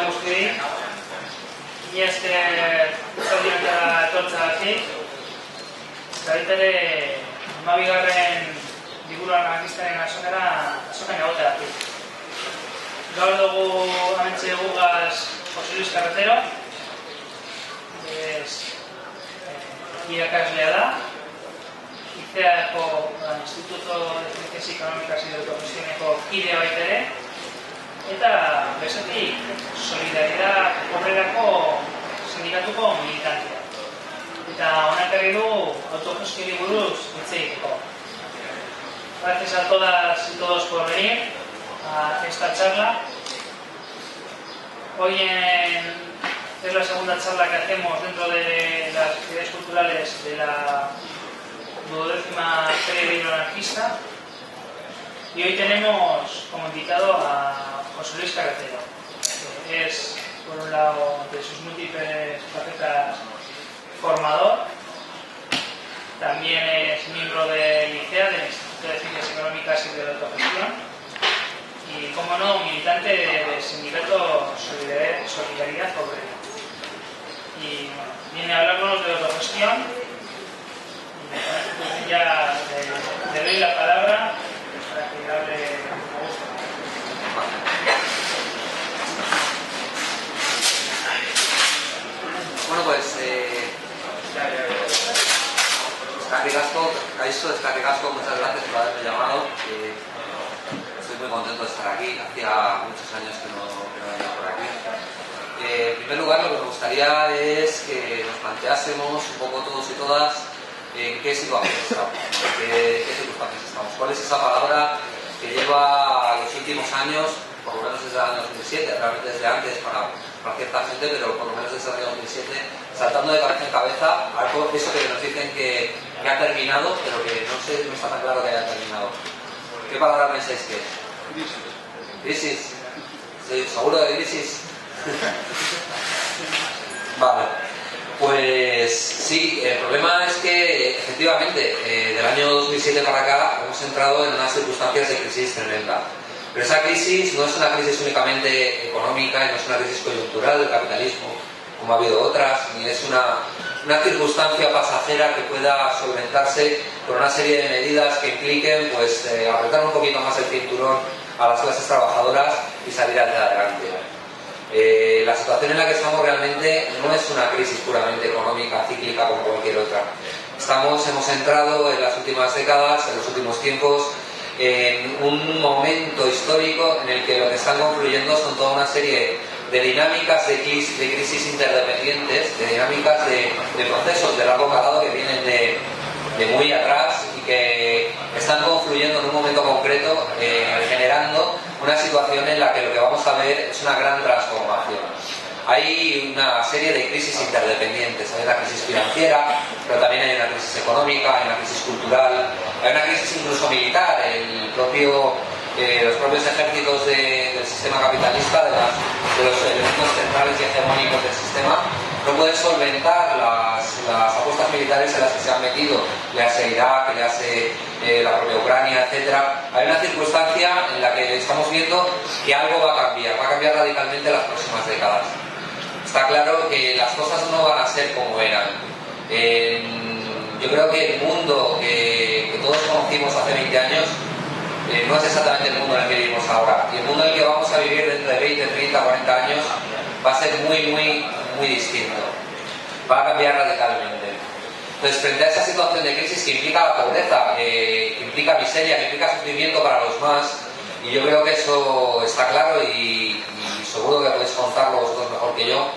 guztiei, ni esker uzaldiantara etortzagatik, eta baita ere, 12. liburuan anarkistaren azokan egoteagatik. Gaur dugu hementxe gugaz Jose Luis Carretero, irakaslea da, ICEA-eko Instituto de Ciencias Económicas y de Autogestioneko kidea baita ere, eta bestetik Solidaridad Obrerako sindikatuko militantea. Eta honak ekarri du autogestioni buruz hitz egiteko. Gracias a todas y todos por venir a esta charla. Hoy es la segunda charla que hacemos dentro de las actividades culturales de la 12ª Feria Libro Anarquista. Y hoy tenemos como invitado a José Luis Carretero, que es, por un lado, de sus múltiples facetas, formador, también es miembro del ICEA, del Instituto de Ciencias Económicas y de la Autogestión, y, como no, militante del sindicato Solidaridad Obrera. Y bueno, viene a hablarnos de autogestión, y ya le doy la palabra para que hable a gusto. Bueno, pues Escarrigasco, muchas gracias por haberme llamado. Estoy muy contento de estar aquí. Hacía muchos años que no venía por aquí. En primer lugar, lo que me gustaría es que nos planteásemos un poco todos y todas en qué situación estamos, en qué circunstancias estamos. ¿Cuál es esa palabra que lleva los últimos años, por lo menos desde el año 2007, realmente desde antes para cierta gente, pero por lo menos desde el año 2007, saltando de cabeza en cabeza, algo eso que nos dicen que ha terminado, pero que no está tan claro que haya terminado? ¿Qué palabra pensáis que es? ¿Crisis? ¿Sí? ¿Seguro de crisis? Vale, pues sí, el problema es que efectivamente del año 2007 para acá hemos entrado en unas circunstancias de crisis tremenda. Pero esa crisis no es una crisis únicamente económica y no es una crisis coyuntural del capitalismo, como ha habido otras, ni es una circunstancia pasajera que pueda solventarse por una serie de medidas que impliquen pues apretar un poquito más el cinturón a las clases trabajadoras y salir hacia adelante. La situación en la que estamos realmente no es una crisis puramente económica, cíclica como cualquier otra. Hemos entrado en las últimas décadas, en los últimos tiempos, en un momento histórico en el que lo que están confluyendo son toda una serie de dinámicas de crisis interdependientes, de dinámicas de procesos de largo calado que vienen de muy atrás y que están confluyendo en un momento concreto, generando una situación en la que lo que vamos a ver es una gran transformación. Hay una serie de crisis interdependientes. Hay una crisis financiera, pero también hay una crisis económica, hay una crisis cultural, hay una crisis incluso militar. Los propios ejércitos del sistema capitalista, de los elementos centrales y hegemónicos del sistema, no pueden solventar las apuestas militares en las que se han metido, le hace Irak, le hace la propia Ucrania, etc. Hay una circunstancia en la que estamos viendo que algo va a cambiar radicalmente en las próximas décadas. Está claro que las cosas no van a ser como eran. Yo creo que el mundo que todos conocimos hace 20 años no es exactamente el mundo en el que vivimos ahora. Y el mundo en el que vamos a vivir dentro de 20, 30, 40 años va a ser muy distinto. Va a cambiar radicalmente. Entonces, frente a esa situación de crisis que implica la pobreza, que implica miseria, que implica sufrimiento para los más, y yo creo que eso está claro y seguro que podéis contarlo vosotros mejor que yo,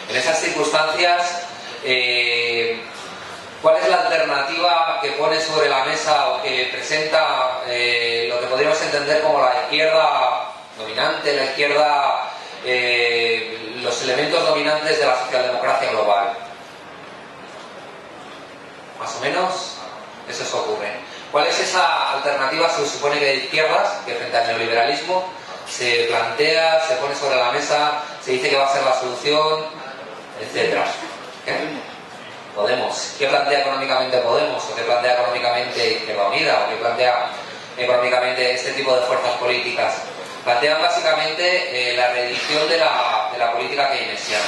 en esas circunstancias, ¿cuál es la alternativa que pone sobre la mesa o que presenta lo que podríamos entender como la izquierda dominante, la izquierda, los elementos dominantes de la socialdemocracia global? Más o menos, eso ocurre. ¿Cuál es esa alternativa? Se supone que de izquierdas, que frente al neoliberalismo se plantea, se pone sobre la mesa, se dice que va a ser la solución, etc. Podemos. ¿Qué plantea económicamente Podemos? ¿O qué plantea económicamente Izquierda Unida? ¿O qué plantea económicamente este tipo de fuerzas políticas? plantean básicamente la reedición de la política keynesiana.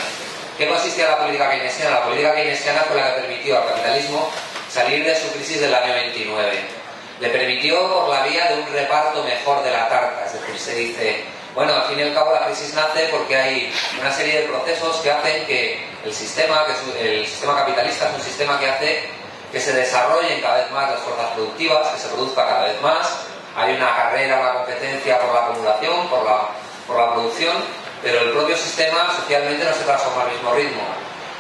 ¿Qué consistía la política keynesiana? La política keynesiana fue la que permitió al capitalismo salir de su crisis del año 29. Le permitió por la vía de un reparto mejor de la tarta, es decir, se dice, bueno, al fin y al cabo la crisis nace porque hay una serie de procesos que hacen que el sistema capitalista es un sistema que hace que se desarrollen cada vez más las fuerzas productivas, que se produzca cada vez más, hay una carrera, una competencia por la acumulación, por la producción, pero el propio sistema socialmente no se transforma al mismo ritmo.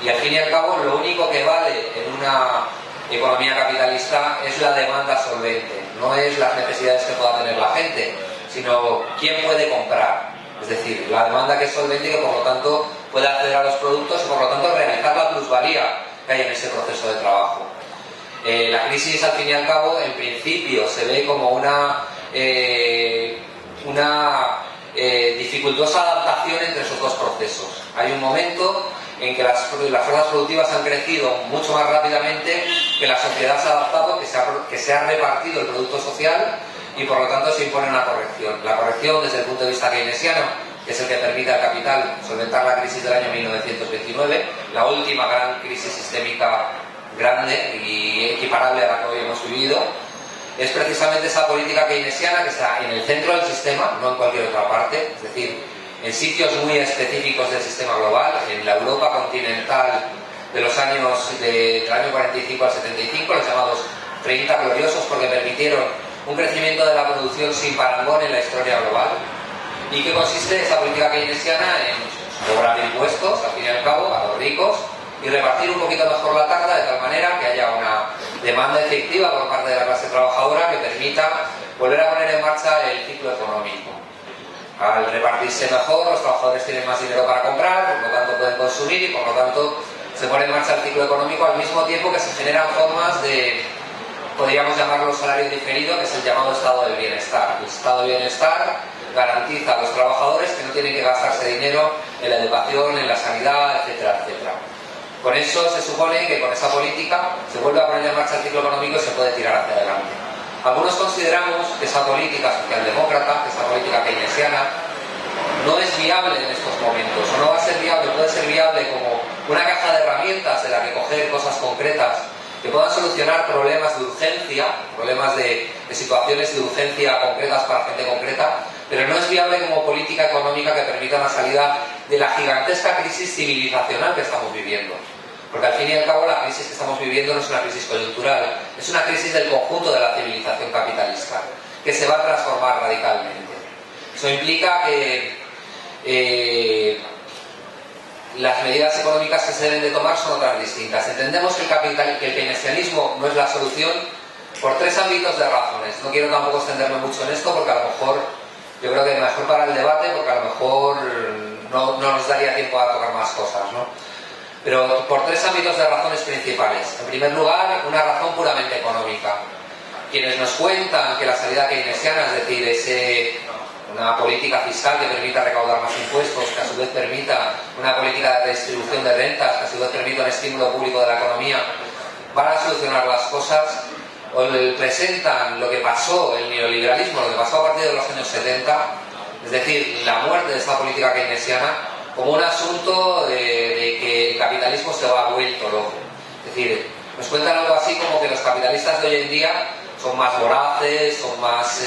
Y al fin y al cabo lo único que vale en una economía capitalista es la demanda solvente, no es las necesidades que pueda tener la gente, sino quién puede comprar. Es decir, la demanda que es solvente y que por lo tanto puede acceder a los productos y por lo tanto realizar la plusvalía que hay en ese proceso de trabajo. La crisis al fin y al cabo en principio se ve como una dificultosa adaptación entre esos dos procesos. Hay un momento en que las fuerzas productivas han crecido mucho más rápidamente, que la sociedad se ha adaptado, que se ha repartido el producto social y por lo tanto se impone una corrección. La corrección desde el punto de vista keynesiano, que es el que permite al capital solventar la crisis del año 1929, la última gran crisis sistémica grande y equiparable a la que hoy hemos vivido, es precisamente esa política keynesiana que está en el centro del sistema, no en cualquier otra parte, es decir, en sitios muy específicos del sistema global, en la Europa continental de los años del año 45 al 75, los llamados 30 gloriosos, porque permitieron un crecimiento de la producción sin parangón en la historia global. ¿Y qué consiste esa política keynesiana? En cobrar impuestos, al fin y al cabo, a los ricos, y repartir un poquito mejor la tarta de tal manera que haya una demanda efectiva por parte de la clase trabajadora que permita volver a poner en marcha el ciclo económico. Al repartirse mejor, los trabajadores tienen más dinero para comprar, por lo tanto pueden consumir y por lo tanto se pone en marcha el ciclo económico al mismo tiempo que se generan formas de, podríamos llamarlo salario diferido, que es el llamado estado del bienestar. El estado del bienestar garantiza a los trabajadores que no tienen que gastarse dinero en la educación, en la sanidad, etcétera, etcétera. Con eso se supone que con esa política se vuelve a poner en marcha el ciclo económico y se puede tirar hacia adelante. Algunos consideramos que esa política socialdemócrata, que esa política keynesiana, no es viable en estos momentos, o no va a ser viable, puede ser viable como una caja de herramientas de la que coger cosas concretas que puedan solucionar problemas de urgencia, problemas de situaciones de urgencia concretas para gente concreta, pero no es viable como política económica que permita una salida de la gigantesca crisis civilizacional que estamos viviendo. Porque al fin y al cabo la crisis que estamos viviendo no es una crisis coyuntural, es una crisis del conjunto de la civilización capitalista, que se va a transformar radicalmente. Eso implica que las medidas económicas que se deben de tomar son otras distintas. Entendemos que el keynesianismo no es la solución por tres ámbitos de razones. No quiero tampoco extenderme mucho en esto porque a lo mejor, yo creo que mejor para el debate, porque a lo mejor no nos daría tiempo a tocar más cosas, ¿no? Pero por tres ámbitos de razones principales. En primer lugar, una razón puramente económica. Quienes nos cuentan que la salida keynesiana, es decir, una política fiscal que permita recaudar más impuestos, que a su vez permita una política de redistribución de rentas, que a su vez permita un estímulo público de la economía, van a solucionar las cosas, o presentan lo que pasó, el neoliberalismo, lo que pasó a partir de los años 70, es decir, la muerte de esta política keynesiana, como un asunto de que el capitalismo se va vuelto loco. Es decir, nos cuentan algo así como que los capitalistas de hoy en día son más voraces, son más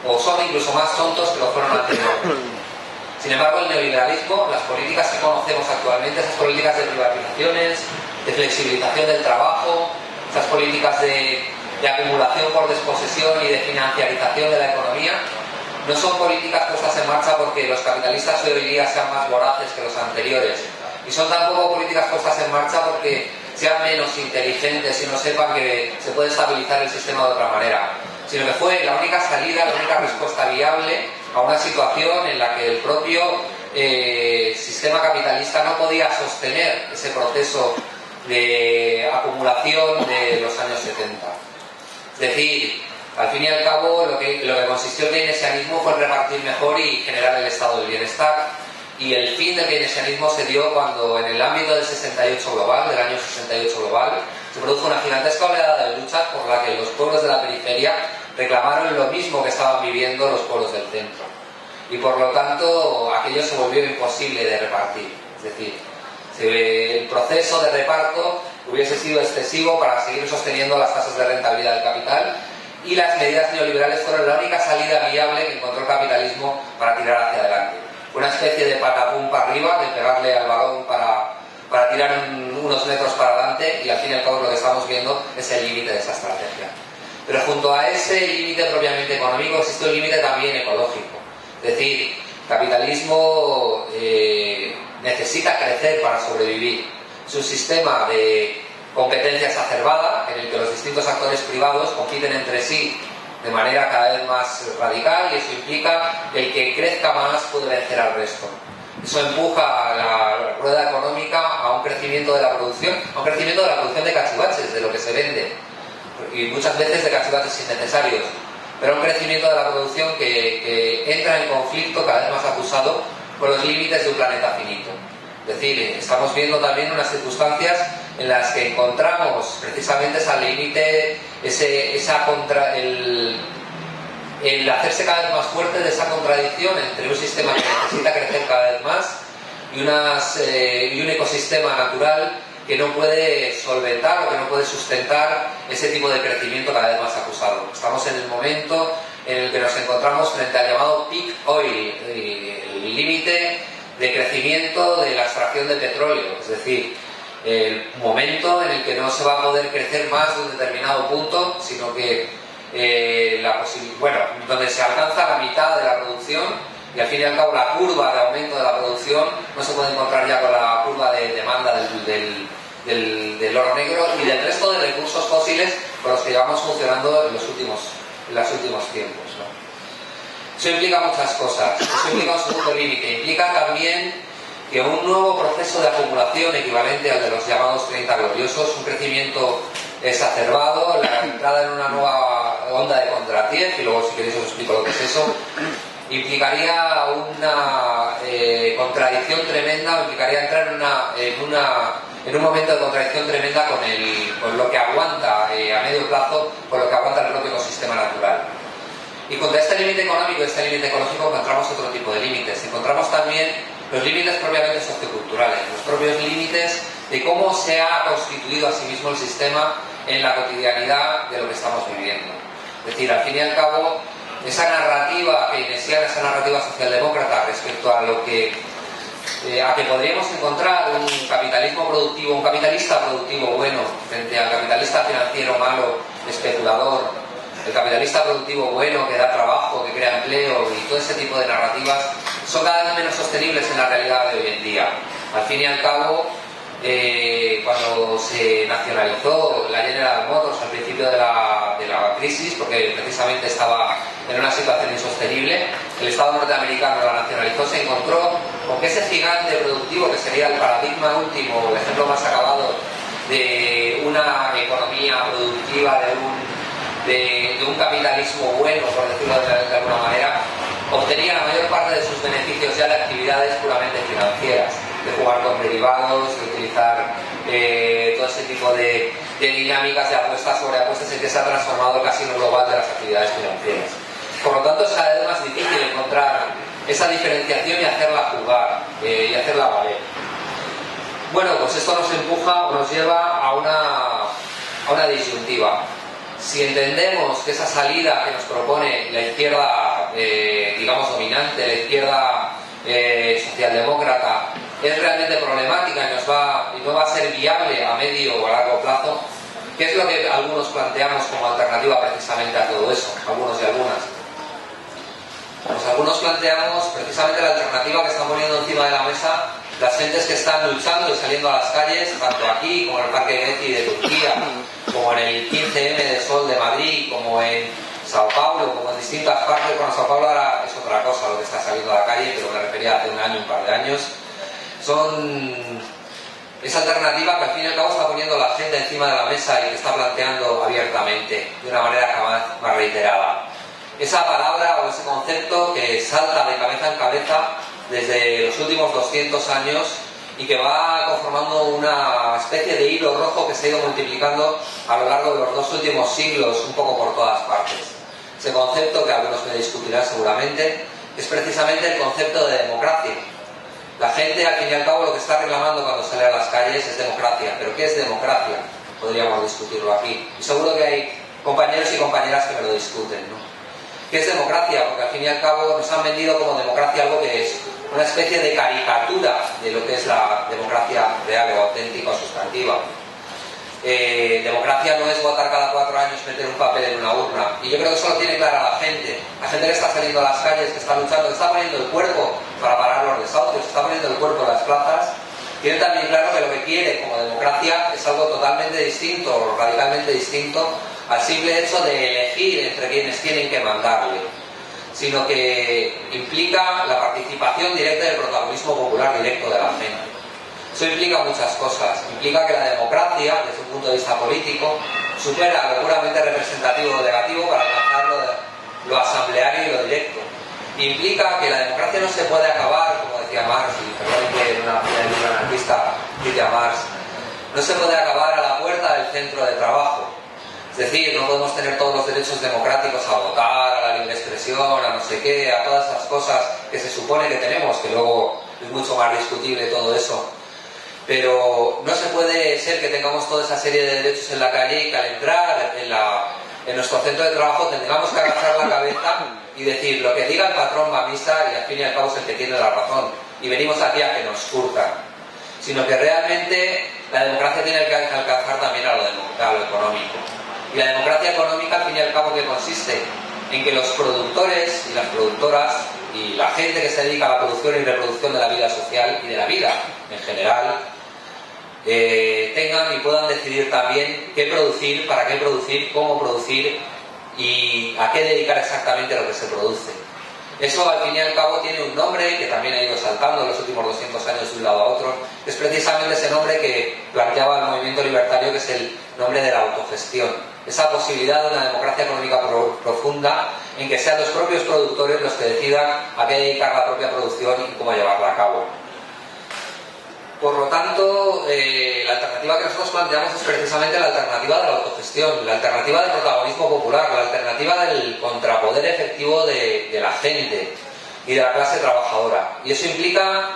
o son incluso más tontos que lo fueron anteriormente. Sin embargo, el neoliberalismo, las políticas que conocemos actualmente, esas políticas de privatizaciones, de flexibilización del trabajo, esas políticas de acumulación por desposesión y de financiarización de la economía, no son políticas puestas en marcha porque los capitalistas de hoy día sean más voraces que los anteriores, y son tampoco políticas puestas en marcha porque sean menos inteligentes y no sepan que se puede estabilizar el sistema de otra manera, sino que fue la única salida, la única respuesta viable a una situación en la que el propio sistema capitalista no podía sostener ese proceso de acumulación de los años 70. Es decir, al fin y al cabo lo que consistió el keynesianismo fue repartir mejor y generar el estado del bienestar, y el fin del keynesianismo se dio cuando en el ámbito del 68 global, del año 68 global, se produjo una gigantesca oleada de luchas por la que los pueblos de la periferia reclamaron lo mismo que estaban viviendo los pueblos del centro. Y por lo tanto, aquello se volvió imposible de repartir. Es decir, el proceso de reparto hubiese sido excesivo para seguir sosteniendo las tasas de rentabilidad del capital, y las medidas neoliberales fueron la única salida viable que encontró el capitalismo para tirar hacia adelante. Una especie de patapum para arriba, de pegarle al balón para tirar unos metros para adelante, y al fin y al cabo lo que estamos viendo es el límite de esa estrategia. Pero junto a ese límite propiamente económico existe un límite también ecológico. Es decir, el capitalismo necesita crecer para sobrevivir. Es un sistema de competencia exacerbada en el que los distintos actores privados compiten entre sí de manera cada vez más radical, y eso implica que el que crezca más puede vencer al resto. Eso empuja a la rueda económica a un crecimiento de la producción, de cachivaches, de lo que se vende, y muchas veces de cachivaches innecesarios, pero un crecimiento de la producción que entra en conflicto cada vez más acusado con los límites de un planeta finito. Es decir, estamos viendo también unas circunstancias en las que encontramos precisamente ese límite, el hacerse cada vez más fuerte de esa contradicción entre un sistema que necesita crecer cada vez más y un ecosistema natural que no puede solventar o que no puede sustentar ese tipo de crecimiento cada vez más acusado. Estamos en el momento en el que nos encontramos frente al llamado peak oil, el límite de crecimiento de la extracción de petróleo, es decir, el momento en el que no se va a poder crecer más de un determinado punto, sino que donde se alcanza la mitad de la producción, y al fin y al cabo la curva de aumento de la producción no se puede encontrar ya con la curva de demanda del oro negro y del resto de recursos fósiles con los que llevamos funcionando en los últimos tiempos, ¿no? Eso implica muchas cosas. Eso implica un segundo límite. Implica también que un nuevo proceso de acumulación equivalente al de los llamados 30 gloriosos, un crecimiento exacerbado, la entrada en una nueva onda de contratiempo, y luego si queréis os explico lo que es eso, implicaría una contradicción tremenda, implicaría entrar en un momento de contradicción tremenda con lo que aguanta a medio plazo, con lo que aguanta el propio ecosistema natural. Y contra este límite económico y este límite ecológico encontramos otro tipo de límites. Encontramos también los límites propiamente socioculturales, los propios límites de cómo se ha constituido a sí mismo el sistema en la cotidianidad de lo que estamos viviendo. Es decir, al fin y al cabo, esa narrativa keynesiana, esa narrativa socialdemócrata respecto a lo que podríamos encontrar un capitalismo productivo, un capitalista productivo bueno frente al capitalista financiero malo, especulador, el capitalista productivo bueno que da trabajo, que crea empleo, y todo ese tipo de narrativas son cada vez menos sostenibles en la realidad de hoy en día. Al fin y al cabo, cuando se nacionalizó la General Motors al principio de la crisis, porque precisamente estaba en una situación insostenible, el Estado norteamericano la nacionalizó, se encontró con que ese gigante productivo, que sería el paradigma último, el ejemplo más acabado de una economía productiva, de un capitalismo bueno, por decirlo de alguna manera, obtenía la mayor parte de sus beneficios ya de actividades puramente financieras, de jugar con derivados, de utilizar todo ese tipo de dinámicas de apuestas sobre apuestas, en que se ha transformado el casino global de las actividades financieras. Por lo tanto, es cada vez más difícil encontrar esa diferenciación y hacerla jugar, y hacerla valer. Bueno, pues esto nos empuja o nos lleva a una disyuntiva. Si entendemos que esa salida que nos propone la izquierda, digamos, dominante, la izquierda socialdemócrata, es realmente problemática y no va a ser viable a medio o a largo plazo, ¿qué es lo que algunos planteamos como alternativa precisamente a todo eso? Algunos y algunas. Pues algunos planteamos precisamente la alternativa que están poniendo encima de la mesa las gentes que están luchando y saliendo a las calles, tanto aquí como en el Parque Getty de Turquía, como en el 15M de Sol de Madrid, como en Sao Paulo, como en distintas partes. Bueno, Sao Paulo ahora es otra cosa lo que está saliendo a la calle, pero me refería hace un año, un par de años. Son esa alternativa que al fin y al cabo está poniendo la gente encima de la mesa y que está planteando abiertamente, de una manera cada vez más reiterada. Esa palabra o ese concepto que salta de cabeza en cabeza desde los últimos 200 años y que va conformando una especie de hilo rojo que se ha ido multiplicando a lo largo de los 2 últimos siglos, un poco por todas partes. ese concepto que algunos me discutirán seguramente, es precisamente el concepto de democracia. La gente, al fin y al cabo, lo que está reclamando cuando sale a las calles es democracia. ¿Pero qué es democracia? Podríamos discutirlo aquí. Y seguro que hay compañeros y compañeras que me lo discuten, ¿no? ¿Qué es democracia? Porque al fin y al cabo nos han vendido como democracia algo que es una especie de caricatura de lo que es la democracia real o auténtica o sustantiva. Democracia no es votar cada 4 años, meter un papel en una urna. Y yo creo que eso lo tiene clara la gente que está saliendo a las calles, que está luchando, que está poniendo el cuerpo para parar los desahucios, que está poniendo el cuerpo en las plazas, tiene también claro que lo que quiere como democracia es algo totalmente distinto, o radicalmente distinto, al simple hecho de elegir entre quienes tienen que mandarle, sino que implica la participación directa y el protagonismo popular directo de la gente. Eso implica muchas cosas. Implica que la democracia, desde un punto de vista político, supera lo puramente representativo o negativo para alcanzar lo asambleario y lo directo. Implica que la democracia no se puede acabar, como decía Marx, y perdón que en el libro anarquista dice a Marx, no se puede acabar a la puerta del centro de trabajo. Es decir, no podemos tener todos los derechos democráticos a votar, a la libre expresión, a no sé qué, a todas esas cosas que se supone que tenemos, que luego es mucho más discutible todo eso. Pero no se puede ser que tengamos toda esa serie de derechos en la calle y que al entrar en nuestro centro de trabajo tengamos que agachar la cabeza y decir lo que diga el patrón va a misa y al fin y al cabo es el que tiene la razón. Y venimos aquí a que nos curtan. Sino que realmente la democracia tiene que alcanzar también a lo económico. Y la democracia económica, al fin y al cabo, ¿qué consiste? En que los productores y las productoras y la gente que se dedica a la producción y reproducción de la vida social y de la vida en general tengan y puedan decidir también qué producir, para qué producir, cómo producir y a qué dedicar exactamente lo que se produce. Eso al fin y al cabo tiene un nombre que también ha ido saltando en los últimos 200 años de un lado a otro, que es precisamente ese nombre que planteaba el movimiento libertario, que es el nombre de la autogestión. Esa posibilidad de una democracia económica profunda en que sean los propios productores los que decidan a qué dedicar la propia producción y cómo llevarla a cabo. Por lo tanto, la alternativa que nosotros planteamos es precisamente la alternativa de la autogestión, la alternativa del protagonismo popular, la alternativa del contrapoder efectivo de la gente y de la clase trabajadora. Y eso implica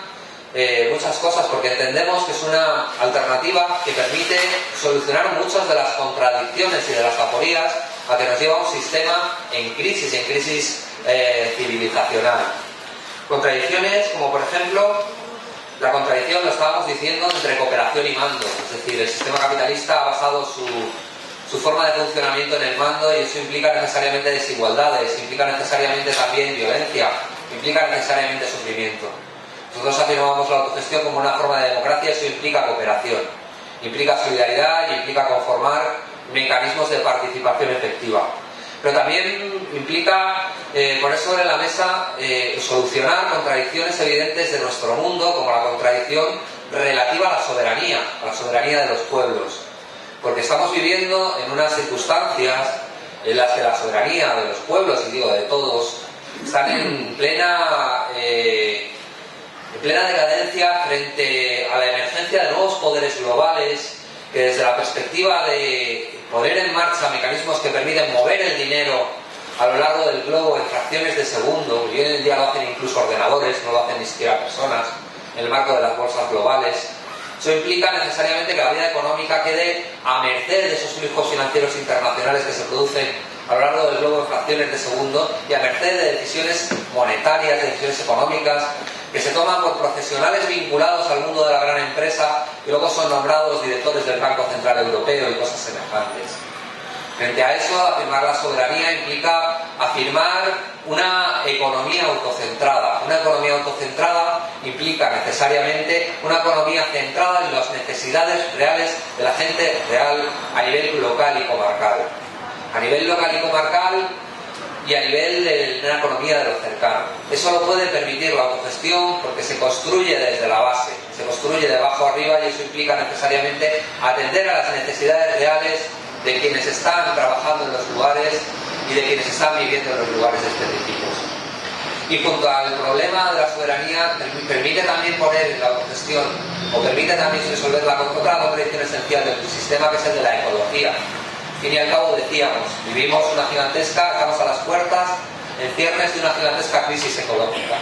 muchas cosas, porque entendemos que es una alternativa que permite solucionar muchas de las contradicciones y de las aporías a que nos lleva un sistema en crisis civilizacional. Contradicciones como, por ejemplo, la contradicción, lo estábamos diciendo, entre cooperación y mando. Es decir, el sistema capitalista ha basado su forma de funcionamiento en el mando y eso implica necesariamente desigualdades, implica necesariamente también violencia, implica necesariamente sufrimiento. Nosotros afirmamos la autogestión como una forma de democracia, eso implica cooperación, implica solidaridad y implica conformar mecanismos de participación efectiva. Pero también implica poner sobre la mesa solucionar contradicciones evidentes de nuestro mundo, como la contradicción relativa a la soberanía de los pueblos. Porque estamos viviendo en unas circunstancias en las que la soberanía de los pueblos, y digo de todos, están en plena decadencia frente a la emergencia de nuevos poderes globales que desde la perspectiva de poner en marcha mecanismos que permiten mover el dinero a lo largo del globo en fracciones de segundo, y hoy en día lo hacen incluso ordenadores, no lo hacen ni siquiera personas, en el marco de las bolsas globales. Eso implica necesariamente que la vida económica quede a merced de esos flujos financieros internacionales que se producen a lo largo del globo en fracciones de segundo y a merced de decisiones monetarias, de decisiones económicas que se toman por profesionales vinculados al mundo de la gran empresa y luego son nombrados directores del Banco Central Europeo y cosas semejantes. Frente a eso, afirmar la soberanía implica afirmar una economía autocentrada. Una economía autocentrada implica necesariamente una economía centrada en las necesidades reales de la gente real a nivel local y comarcal. A nivel local y comarcal y a nivel de una economía de lo cercano. Eso lo puede permitir la autogestión porque se construye desde la base, se construye de abajo arriba y eso implica necesariamente atender a las necesidades reales de quienes están trabajando en los lugares y de quienes están viviendo en los lugares específicos. Y junto al problema de la soberanía permite también poner en la autogestión o permite también resolver la otra contradicción esencial del sistema, que es el de la ecología. Es Al fin y al cabo decíamos, vivimos una gigantesca, estamos a las puertas, en ciernes de una gigantesca crisis ecológica.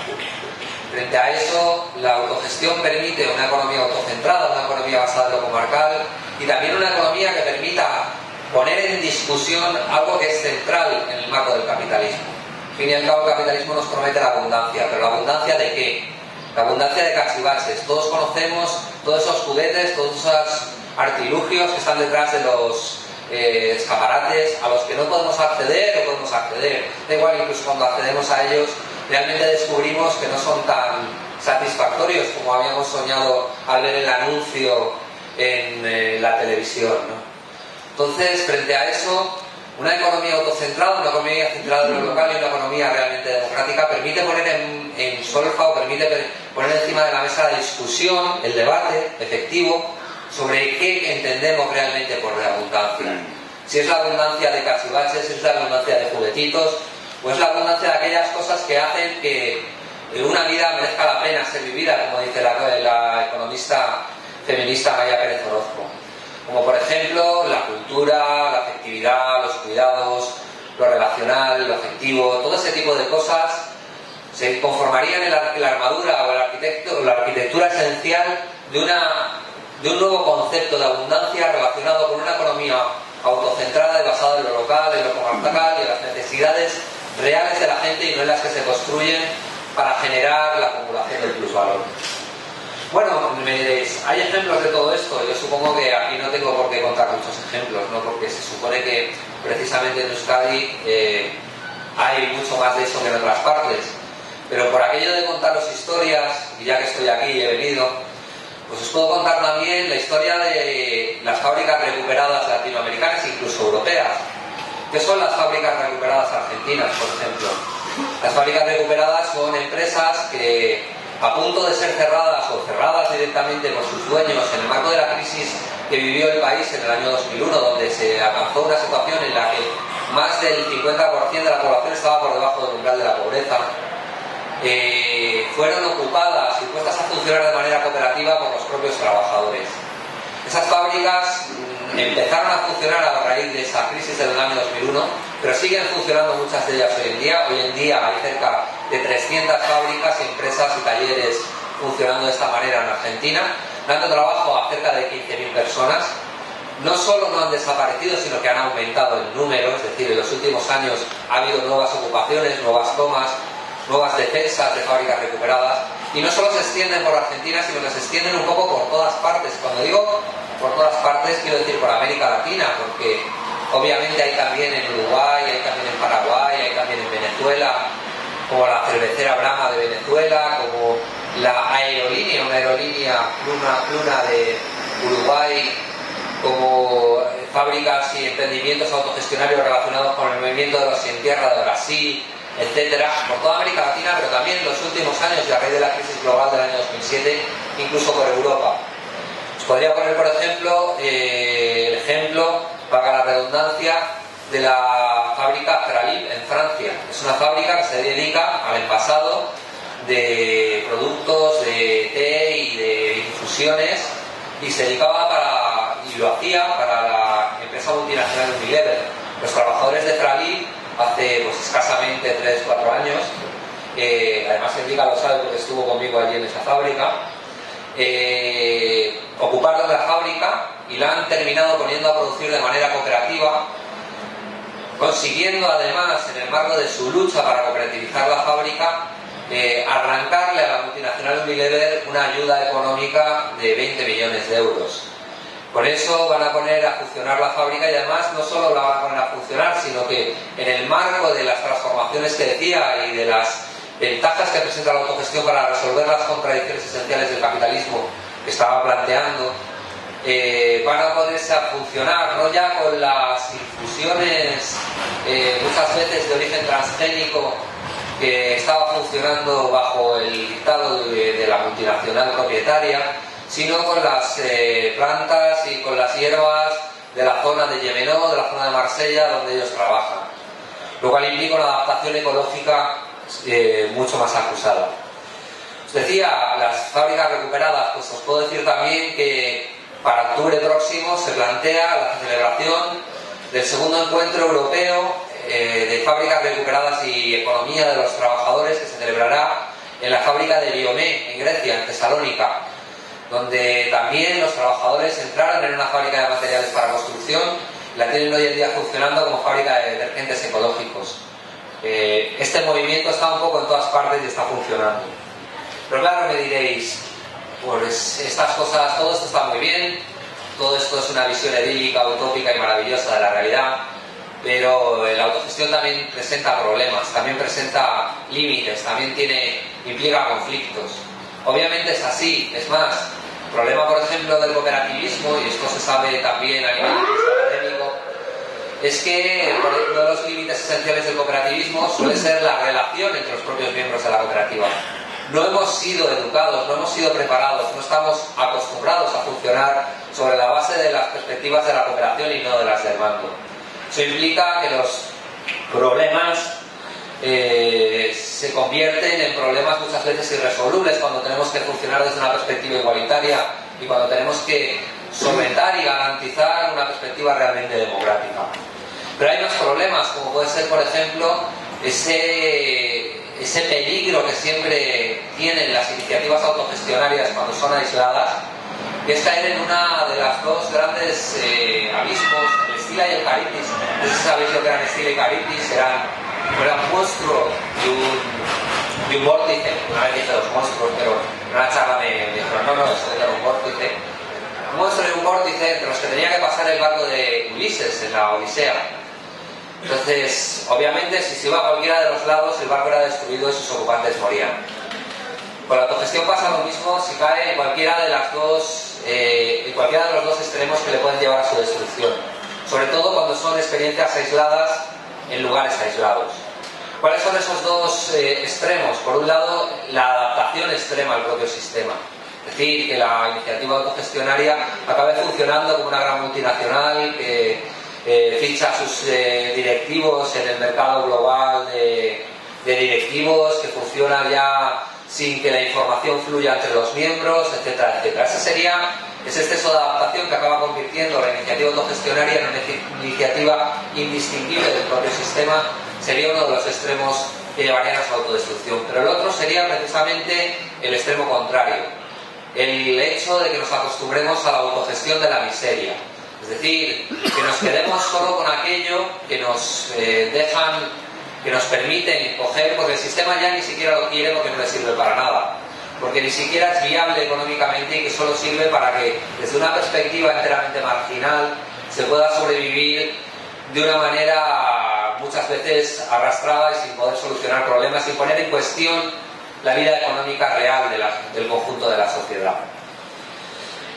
Frente a eso, la autogestión permite una economía autocentrada, una economía basada en lo comarcal y también una economía que permita poner en discusión algo que es central en el marco del capitalismo. Al fin y al cabo, el capitalismo nos promete la abundancia, pero ¿la abundancia de qué? La abundancia de cachivaches. Todos conocemos todos esos juguetes, todos esos artilugios que están detrás de los escaparates a los que no podemos acceder o podemos acceder. Da igual, incluso cuando accedemos a ellos, realmente descubrimos que no son tan satisfactorios como habíamos soñado al ver el anuncio en la televisión, ¿no? Entonces, frente a eso, una economía autocentrada, una economía centrada en lo local y una economía realmente democrática permite poner en solfa o permite poner encima de la mesa la discusión, el debate efectivo sobre qué entendemos realmente por abundancia. Si es la abundancia de cachivaches, si es la abundancia de juguetitos, o es la abundancia de aquellas cosas que hacen que una vida merezca la pena ser vivida, como dice la economista feminista Maya Pérez Orozco. Como por ejemplo la cultura, la afectividad, los cuidados, lo relacional, lo afectivo, todo ese tipo de cosas se conformarían en la armadura o la arquitectura esencial de un nuevo concepto de abundancia relacionado con una economía autocentrada y basada en lo local, en lo comarcal y en las necesidades reales de la gente y no en las que se construyen para generar la acumulación del plusvalor. Bueno, me diréis, hay ejemplos de todo esto. Yo supongo que aquí no tengo por qué contar muchos ejemplos, ¿no? Porque se supone que precisamente en Euskadi hay mucho más de eso que en otras partes. Pero por aquello de contaros historias, y ya que estoy aquí y he venido, pues os puedo contar también la historia de las fábricas recuperadas latinoamericanas, incluso europeas. ¿Qué son las fábricas recuperadas argentinas, por ejemplo? Las fábricas recuperadas son empresas que, a punto de ser cerradas o cerradas directamente por sus dueños en el marco de la crisis que vivió el país en el año 2001, donde se alcanzó una situación en la que más del 50% de la población estaba por debajo del umbral de la pobreza, fueron ocupadas y puestas a funcionar de manera cooperativa por los propios trabajadores. Esas fábricas empezaron a funcionar a raíz de esa crisis del año 2001, pero siguen funcionando muchas de ellas hoy en día. Hoy en día hay cerca de 300 fábricas, empresas y talleres funcionando de esta manera en Argentina, dando trabajo a cerca de 15.000 personas. No solo no han desaparecido, sino que han aumentado en número, es decir, en los últimos años ha habido nuevas ocupaciones, nuevas tomas, nuevas defensas de fábricas recuperadas, y no solo se extienden por Argentina, sino que se extienden un poco por todas partes. Cuando digo por todas partes, quiero decir por América Latina, porque obviamente hay también en Uruguay, hay también en Paraguay, hay también en Venezuela, como la cervecera Brahma de Venezuela, como la aerolínea, una aerolínea Pluna de Uruguay, como fábricas y emprendimientos autogestionarios relacionados con el movimiento de los sin tierra de Brasil, etcétera, por toda América Latina, pero también en los últimos años y a raíz de la crisis global del año 2007, incluso por Europa. Os podría poner, por ejemplo, el ejemplo, valga la redundancia, de la fábrica Fralib en Francia. Es una fábrica que se dedica al envasado de productos de té y de infusiones, y se dedicaba y lo hacía para la empresa multinacional Unilever. Los trabajadores de Fralib hace pues escasamente 3-4 años, además Enrique lo sabe porque estuvo conmigo allí en esa fábrica, ocuparon la fábrica y la han terminado poniendo a producir de manera cooperativa, consiguiendo además, en el marco de su lucha para cooperativizar la fábrica, arrancarle a la multinacional Unilever una ayuda económica de 20 millones de euros. Con eso van a poner a funcionar la fábrica, y además no solo la van a poner a funcionar, sino que en el marco de las transformaciones que decía y de las ventajas que presenta la autogestión para resolver las contradicciones esenciales del capitalismo que estaba planteando, van a ponerse a funcionar no ya con las infusiones muchas veces de origen transgénico que estaba funcionando bajo el dictado de la multinacional propietaria, sino con las plantas y con las hierbas de la zona de Yemenó, de la zona de Marsella, donde ellos trabajan, lo cual implica una adaptación ecológica mucho más acusada. Os decía, las fábricas recuperadas, pues os puedo decir también que para octubre próximo se plantea la celebración del segundo encuentro europeo de fábricas recuperadas y economía de los trabajadores, que se celebrará en la fábrica de Biomé, en Grecia, en Tesalónica, donde también los trabajadores entraron en una fábrica de materiales para construcción y la tienen hoy en día funcionando como fábrica de detergentes ecológicos. Este movimiento está un poco en todas partes y está funcionando. Pero claro, me diréis, pues estas cosas, todo esto está muy bien, todo esto es una visión idílica, utópica y maravillosa de la realidad, pero la autogestión también presenta problemas, también presenta límites, también implica conflictos. Obviamente es así, es más, el problema, por ejemplo, del cooperativismo, y esto se sabe también a nivel académico, es que uno de los límites esenciales del cooperativismo suele ser la relación entre los propios miembros de la cooperativa. No hemos sido educados, no hemos sido preparados, no estamos acostumbrados a funcionar sobre la base de las perspectivas de la cooperación y no de las del mando. Eso implica que los problemas se convierten en problemas muchas veces irresolubles cuando tenemos que funcionar desde una perspectiva igualitaria y cuando tenemos que solventar y garantizar una perspectiva realmente democrática. Pero hay más problemas, como puede ser, por ejemplo, ese peligro que siempre tienen las iniciativas autogestionarias cuando son aisladas, que es caer en una de las dos grandes abismos, el Scylla y el Charybdis. No sé si sabéis lo que eran Scylla y Charybdis, eran un monstruo y un vórtice. Una vez dije los monstruos, pero en una charla me dijeron, no, eso era un vórtice. Un monstruo y un vórtice entre los que tenía que pasar el barco de Ulises en la Odisea. Entonces, obviamente, si se iba a cualquiera de los lados, el barco era destruido y sus ocupantes morían. Con la autogestión pasa lo mismo si cae en cualquiera de los dos extremos que le pueden llevar a su destrucción. Sobre todo cuando son experiencias aisladas en lugares aislados. ¿Cuáles son esos dos extremos? Por un lado, la adaptación extrema al propio sistema. Es decir, que la iniciativa autogestionaria acabe funcionando como una gran multinacional que ficha a sus directivos en el mercado global de directivos, que funciona ya sin que la información fluya entre los miembros, etcétera, etcétera. Ese exceso de adaptación que acaba convirtiendo la iniciativa autogestionaria en una iniciativa indistinguible del propio sistema, sería uno de los extremos que llevarían a su autodestrucción. Pero el otro sería precisamente el extremo contrario, el hecho de que nos acostumbremos a la autogestión de la miseria. Es decir, que nos quedemos solo con aquello que nos que nos permiten coger, porque el sistema ya ni siquiera lo quiere porque no le sirve para nada, porque ni siquiera es viable económicamente y que solo sirve para que desde una perspectiva enteramente marginal se pueda sobrevivir de una manera muchas veces arrastrada y sin poder solucionar problemas, sin poner en cuestión la vida económica real del conjunto de la sociedad.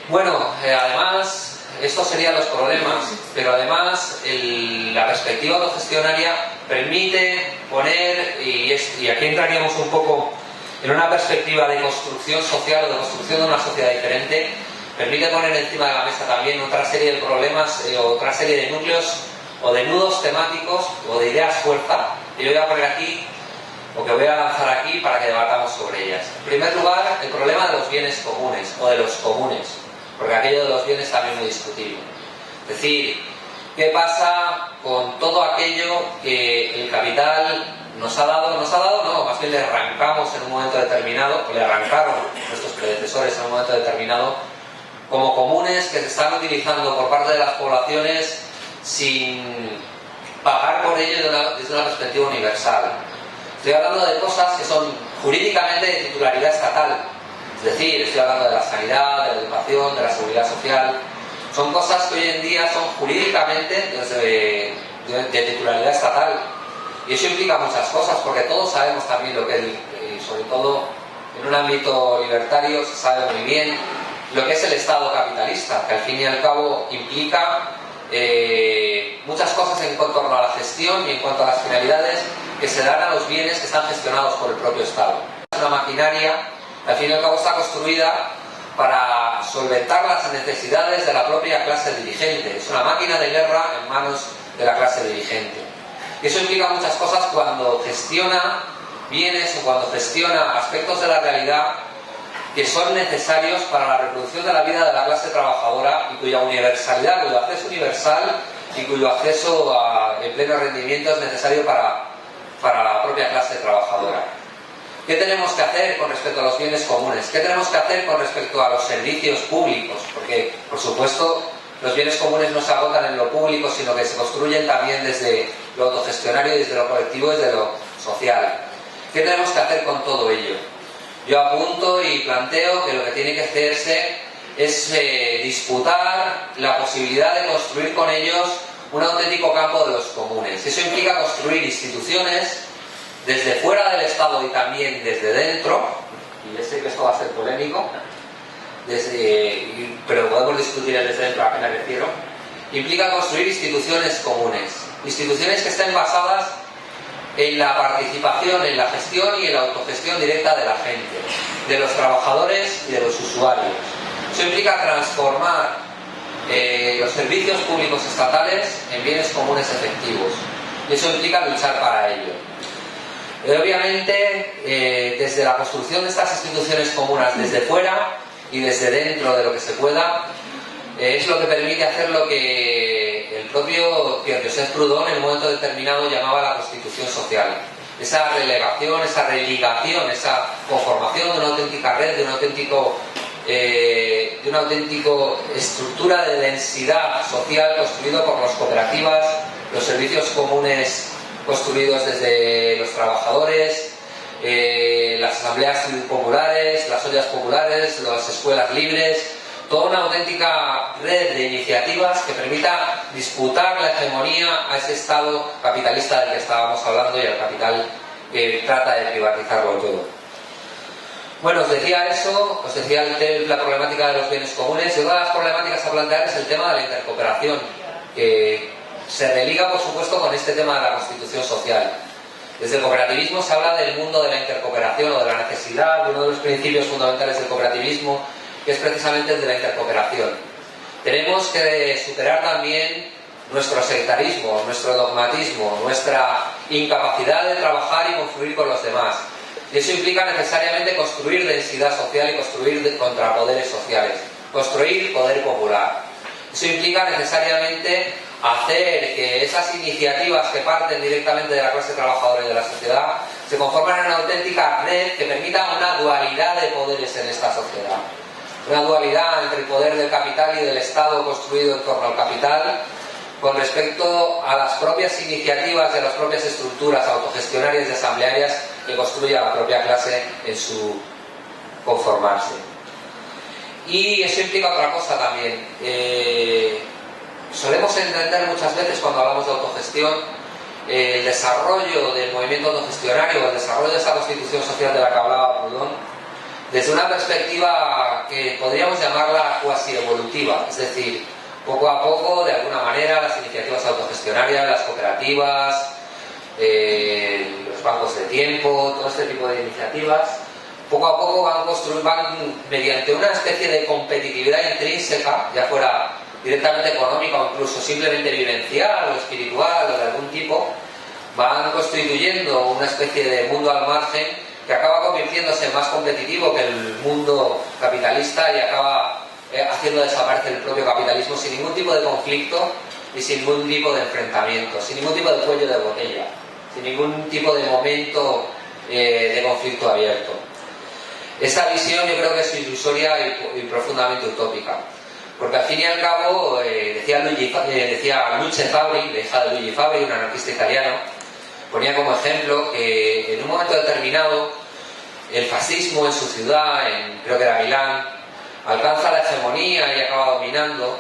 Bueno, además, estos serían los problemas, pero además la perspectiva autogestionaria permite poner, y aquí entraríamos un poco en una perspectiva de construcción social o de construcción de una sociedad diferente, permite poner encima de la mesa también otra serie de problemas, otra serie de núcleos o de nudos temáticos o de ideas fuerza que yo voy a poner aquí o que voy a lanzar aquí para que debatamos sobre ellas. En primer lugar, el problema de los bienes comunes o de los comunes, porque aquello de los bienes también es muy discutible. Es decir, ¿qué pasa con todo aquello que el capital nos ha dado? No, más bien le arrancamos en un momento determinado, o le arrancaron nuestros predecesores en un momento determinado, como comunes que se están utilizando por parte de las poblaciones sin pagar por ello desde una perspectiva universal. Estoy hablando de cosas que son jurídicamente de titularidad estatal. Es decir, estoy hablando de la sanidad, de la educación, de la seguridad social. Son cosas que hoy en día son jurídicamente de titularidad estatal. Y eso implica muchas cosas, porque todos sabemos también lo que es, sobre todo en un ámbito libertario, se sabe muy bien lo que es el Estado capitalista, que al fin y al cabo implica muchas cosas en torno a la gestión y en cuanto a las finalidades que se dan a los bienes que están gestionados por el propio Estado. Es una maquinaria que al fin y al cabo está construida para solventar las necesidades de la propia clase dirigente. Es una máquina de guerra en manos de la clase dirigente. Y eso implica muchas cosas cuando gestiona bienes o cuando gestiona aspectos de la realidad que son necesarios para la reproducción de la vida de la clase trabajadora y cuya universalidad, cuyo acceso universal y cuyo acceso en pleno rendimiento es necesario para la propia clase trabajadora. ¿Qué tenemos que hacer con respecto a los bienes comunes? ¿Qué tenemos que hacer con respecto a los servicios públicos? Porque, por supuesto, los bienes comunes no se agotan en lo público, sino que se construyen también desde lo autogestionario, desde lo colectivo, desde lo social. ¿Qué tenemos que hacer con todo ello? Yo apunto y planteo que lo que tiene que hacerse es disputar la posibilidad de construir con ellos un auténtico campo de los comunes. Eso implica construir instituciones desde fuera del Estado y también desde dentro, y ya sé que esto va a ser polémico, pero podemos discutir el desde dentro a qué me refiero. Implica construir instituciones comunes, instituciones que estén basadas en la participación, en la gestión y en la autogestión directa de la gente, de los trabajadores y de los usuarios. Eso implica transformar los servicios públicos estatales en bienes comunes efectivos, y eso implica luchar para ello. Obviamente, desde la construcción de estas instituciones comunes desde fuera y desde dentro de lo que se pueda, es lo que permite hacer lo que el propio Pierre-Joseph Proudhon en un momento determinado llamaba la constitución social. Esa relegación, esa religación, esa conformación de una auténtica red, de una auténtica estructura de densidad social construido por las cooperativas, los servicios comunes construidos desde los trabajadores, las asambleas populares, las ollas populares, las escuelas libres, toda una auténtica red de iniciativas que permita disputar la hegemonía a ese Estado capitalista del que estábamos hablando y al capital que trata de privatizarlo todo. Bueno, os decía eso, os decía la problemática de los bienes comunes, y una de las problemáticas a plantear es el tema de la intercooperación, que se religa, por supuesto, con este tema de la constitución social. Desde el cooperativismo se habla del mundo de la intercooperación o de la necesidad de uno de los principios fundamentales del cooperativismo, que es precisamente el de la intercooperación. Tenemos que superar también nuestro sectarismo, nuestro dogmatismo, nuestra incapacidad de trabajar y confluir con los demás. Y eso implica necesariamente construir densidad social y construir contrapoderes sociales, construir poder popular. Eso implica necesariamente hacer que esas iniciativas que parten directamente de la clase trabajadora y de la sociedad se conformen en una auténtica red que permita una dualidad de poderes en esta sociedad. Una dualidad entre el poder del capital y del Estado construido en torno al capital con respecto a las propias iniciativas de las propias estructuras autogestionarias y asamblearias que construye la propia clase en su conformarse. Y eso implica otra cosa también. Solemos entender muchas veces cuando hablamos de autogestión el desarrollo del movimiento autogestionario, el desarrollo de esa constitución social de la que hablaba Proudhon, desde una perspectiva que podríamos llamarla cuasi evolutiva, es decir, poco a poco, de alguna manera, las iniciativas autogestionarias, las cooperativas, los bancos de tiempo, todo este tipo de iniciativas, poco a poco van mediante una especie de competitividad intrínseca, ya fuera directamente económica o incluso simplemente vivencial o espiritual o de algún tipo, van constituyendo una especie de mundo al margen que acaba convirtiéndose en más competitivo que el mundo capitalista y acaba haciendo desaparecer el propio capitalismo sin ningún tipo de conflicto y sin ningún tipo de enfrentamiento, sin ningún tipo de cuello de botella, sin ningún tipo de momento de conflicto abierto. Esa visión yo creo que es ilusoria y profundamente utópica, porque al fin y al cabo, decía Luce Fabri, la hija de Luigi Fabri, un anarquista italiano, ponía como ejemplo que en un momento determinado el fascismo en su ciudad, creo que era Milán, alcanza la hegemonía y acaba dominando,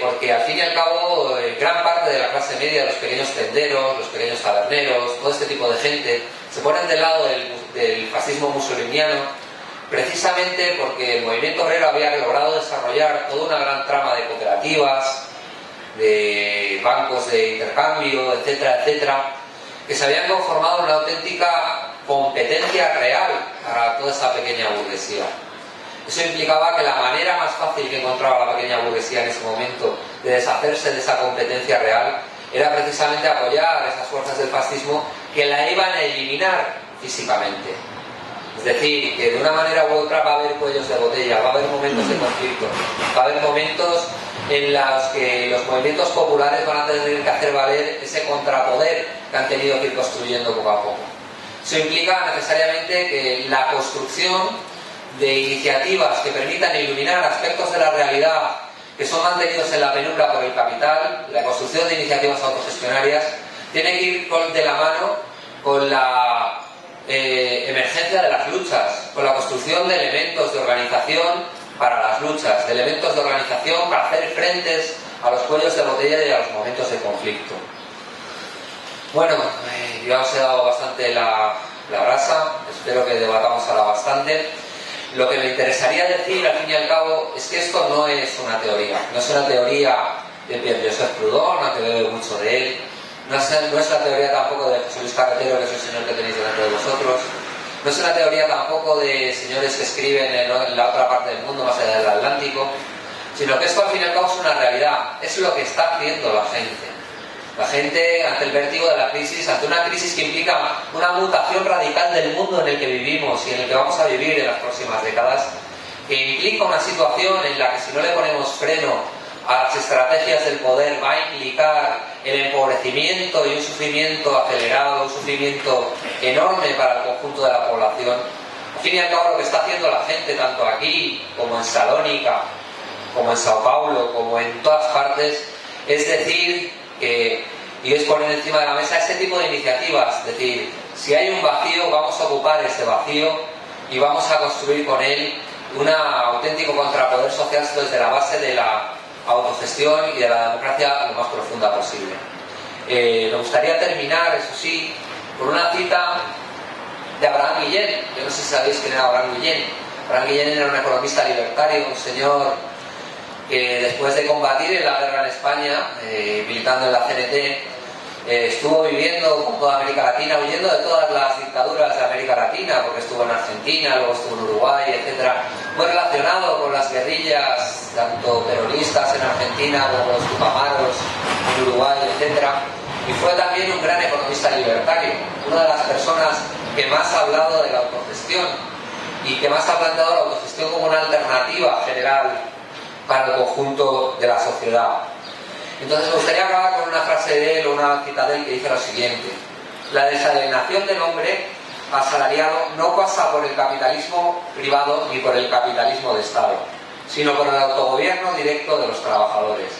porque al fin y al cabo gran parte de la clase media, los pequeños tenderos, los pequeños taberneros, todo este tipo de gente, se ponen del lado del fascismo musoliniano, precisamente porque el movimiento obrero había logrado desarrollar toda una gran trama de cooperativas, de bancos de intercambio, etcétera, etcétera, que se habían conformado en una auténtica competencia real para toda esa pequeña burguesía. Eso implicaba que la manera más fácil que encontraba la pequeña burguesía en ese momento de deshacerse de esa competencia real era precisamente apoyar a esas fuerzas del fascismo que la iban a eliminar físicamente. Es decir, que de una manera u otra va a haber cuellos de botella, va a haber momentos de conflicto, va a haber momentos en los que los movimientos populares van a tener que hacer valer ese contrapoder que han tenido que ir construyendo poco a poco. Eso implica necesariamente que la construcción de iniciativas que permitan iluminar aspectos de la realidad que son mantenidos en la penumbra por el capital, la construcción de iniciativas autogestionarias, tiene que ir de la mano con la emergencia de las luchas, con la construcción de elementos de organización para las luchas, de elementos de organización para hacer frentes a los cuellos de botella y a los momentos de conflicto. Bueno, ya os he dado bastante la brasa, espero que debatamos ahora bastante. Lo que me interesaría decir, al fin y al cabo, es que esto no es una teoría. No es una teoría de Pierre-Joseph Proudhon, no te veo mucho de él. No es la teoría tampoco de José Luis Carretero, que es el señor que tenéis delante de vosotros. No es una teoría tampoco de señores que escriben en la otra parte del mundo, más allá del Atlántico. Sino que esto, al fin y al cabo, es una realidad. Es lo que está haciendo la gente. La gente, ante el vértigo de la crisis, ante una crisis que implica una mutación radical del mundo en el que vivimos y en el que vamos a vivir en las próximas décadas, que implica una situación en la que si no le ponemos freno a las estrategias del poder va a implicar el empobrecimiento y un sufrimiento acelerado, un sufrimiento enorme para el conjunto de la población. Al fin y al cabo, lo que está haciendo la gente, tanto aquí como en Salónica, como en Sao Paulo, como en todas partes, es decir y es poner encima de la mesa este tipo de iniciativas, es decir, si hay un vacío, vamos a ocupar este vacío y vamos a construir con él un auténtico contrapoder social desde la base de la autogestión y de la democracia lo más profunda posible. Me gustaría terminar, eso sí, con una cita de Abraham Guillén. Yo no sé si sabéis quién era Abraham Guillén. Abraham Guillén era un economista libertario, un señor que después de combatir en la guerra en España, militando en la CNT, estuvo viviendo por toda América Latina, huyendo de todas las dictaduras de América Latina, porque estuvo en Argentina, luego estuvo en Uruguay, etc. Muy relacionado con las guerrillas, tanto peronistas en Argentina como los tupamaros en Uruguay, etc. Y fue también un gran economista libertario, una de las personas que más ha hablado de la autogestión y que más ha planteado la autogestión como una alternativa general para el conjunto de la sociedad. Entonces me gustaría acabar con una frase de él, o una cita de él, que dice lo siguiente: la desalienación del hombre asalariado no pasa por el capitalismo privado ni por el capitalismo de Estado, sino por el autogobierno directo de los trabajadores,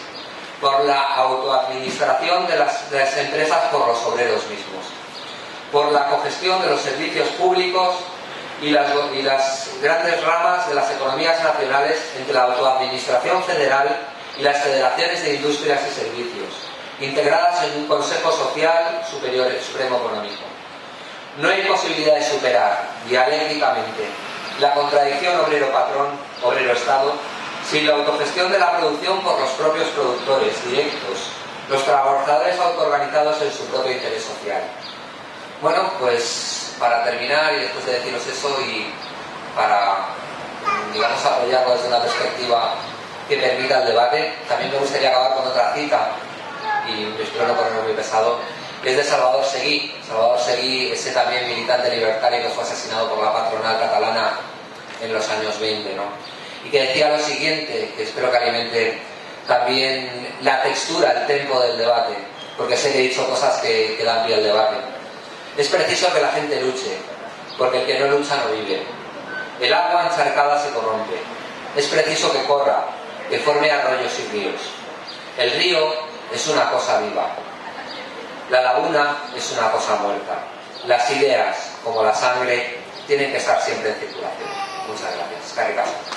por la autoadministración de las empresas por los obreros mismos, por la cogestión de los servicios públicos y las grandes ramas de las economías nacionales entre la autoadministración federal y las federaciones de industrias y servicios, integradas en un Consejo Social Superior Supremo Económico. No hay posibilidad de superar dialécticamente la contradicción obrero-patrón, obrero-estado, sin la autogestión de la producción por los propios productores directos, los trabajadores autoorganizados en su propio interés social. Bueno, pues para terminar y después de deciros eso y para, digamos, apoyarlo desde una perspectiva que permita el debate, también me gustaría acabar con otra cita, y espero no ponerme muy pesado, que es de Salvador Seguí. Salvador Seguí, ese también militante libertario que fue asesinado por la patronal catalana en los años 20, ¿no? Y que decía lo siguiente, que espero que alimente también la textura, el tempo del debate, porque sé que he dicho cosas que dan pie al debate. Es preciso que la gente luche, porque el que no lucha no vive. El agua encharcada se corrompe. Es preciso que corra, que forme arroyos y ríos. El río es una cosa viva. La laguna es una cosa muerta. Las ideas, como la sangre, tienen que estar siempre en circulación. Muchas gracias. Eskerrik asko.